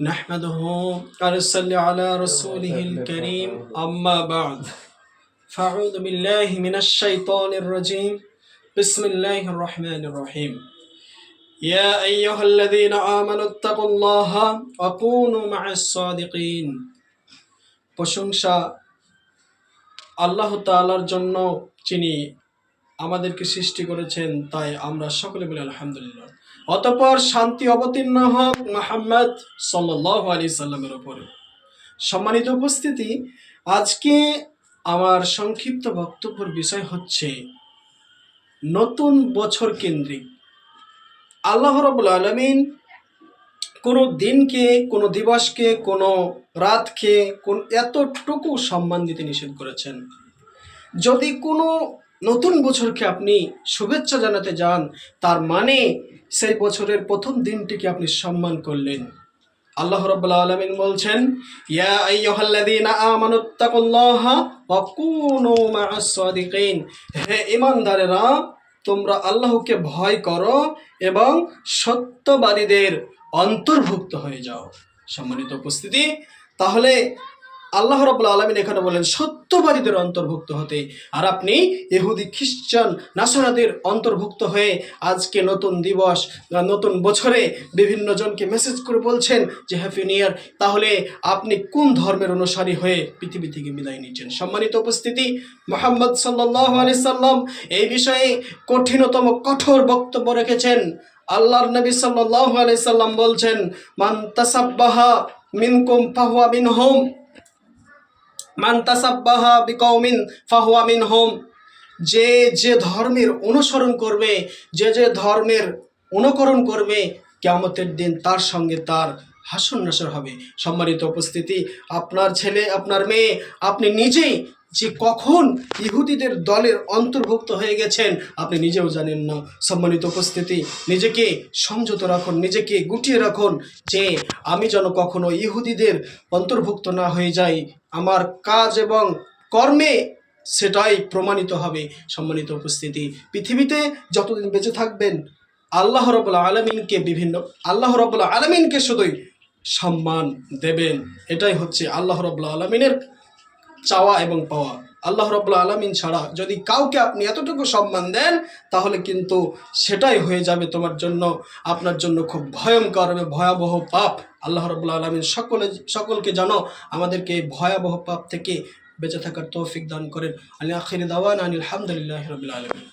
نحمده ونصلي على رسوله الكريم أما بعد فأعوذ بالله من الشيطان الرجيم بسم الله الرحمن الرحيم يا أيها الذين آمنوا اتقوا الله وكونوا مع الصادقين প্রশংসা আল্লাহ তাআলার জন্য যিনি আমাদেরকে সৃষ্টি করেছেন, তাই আমরা সকলে বলি আলহামদুলিল্লাহ। অতঃপর শান্তি অবতীর্ণ হোক মুহাম্মদ সাল্লাল্লাহু আলাইহি সাল্লামের উপরে। সম্মানিত উপস্থিতি, আজকে আমার সংক্ষিপ্ত বক্তব্যের বিষয় হচ্ছে নতুন বছর কেন্দ্রিক। আল্লাহ রাব্বুল আলামিন কোনো দিনকে, কোনো দিবসকে, কোনো রাতকে এতটুকু সম্মান দিতে নিষেধ করেছেন। যদি কোনো নতুন বছরকে আপনি শুভেচ্ছা জানাতে যান, তার মানে সেই বছরের প্রথম দিনটিকে আপনি সম্মান করলেন। আল্লাহ রাব্বুল আলামিন বলছেন, ইয়া আইয়ুহাল্লাযীনা আমানুত্তাকুল্লাহা ওয়া কুনু মা'আস সাদিকিন, হে ঈমানদারেরা, তোমরা আল্লাহকে ভয় করো এবং সত্যবাদীদের অন্তর্ভুক্ত হয়ে যাও। সম্মানিত উপস্থিতি, তাহলে আল্লাহ রাব্বুল আলামিন এখানে বলেন সত্যবাদীদের অন্তর্ভুক্ত হতে, আর আপনি ইহুদি, খ্রিস্টান, নাসারাদের অন্তর্ভুক্ত হয়ে আজকে নতুন দিবস, নতুন বছরে বিভিন্ন জনকে মেসেজ করে বলছেন যে হ্যাপি নিউ ইয়ার। তাহলে আপনি কোন ধর্মের অনুসারী হয়ে পৃথিবী থেকে বিদায় নিচ্ছেন? সম্মানিত উপস্থিতি, মুহাম্মদ সাল্লাল্লাহু আলাইহি সাল্লাম এই বিষয়ে কঠোর বক্তব্য রেখেছেন। আল্লাহর নবী সাল্লাল্লাহু আলাইহি সাল্লাম বলছেন, মান তাসাব্বাহা মিনকুম ফাহুয়া মিনহুম, মান তাসাব্বাহা বিকওমিন ফাহুয়া মিনহুম। যে যে ধর্মের অনুসরণ করবে, যে যে ধর্মের অনুকরণ করবে, কিয়ামতের দিন তার সঙ্গে তার হাসর নাসর হবে। সম্মানিত উপস্থিতি, আপনার ছেলে, আপনার মেয়ে, আপনি নিজেই যে কখন ইহুদিদের দলের অন্তর্ভুক্ত হয়ে গেছেন আপনি নিজেও জানেন না। সম্মানিত উপস্থিতি, নিজেকে সংযত রাখুন, নিজেকে গুটিয়ে রাখুন যে আমি যেন কখনো ইহুদিদের অন্তর্ভুক্ত না হয়ে যাই। আমার কাজ এবং কর্মে সেটাই প্রমাণিত হবে। সম্মানিত উপস্থিতি, পৃথিবীতে যতদিন বেঁচে থাকবেন আল্লাহ রাব্বুল আলামিনকে শুধুই সম্মান দেবেন। এটাই হচ্ছে আল্লাহ রাব্বুল আলামিনের চাওয়া এবং পাওয়া। আল্লাহ রাব্বুল আলামিন ছাড়া যদি কাউকে আপনি এতটুকু সম্মান দেন, তাহলে কিন্তু সেটাই হয়ে যাবে তোমার জন্য, আপনার জন্য খুব ভয়ঙ্কর এবং ভয়াবহ পাপ। আল্লাহ রাব্বুল আলামিন সকলকে যেন আমাদেরকে ভয়াবহ পাপ থেকে বেঁচে থাকার তৌফিক দান করেন। আখির দাওয়ানা আলহামদুলিল্লাহি রাব্বিল আলামিন।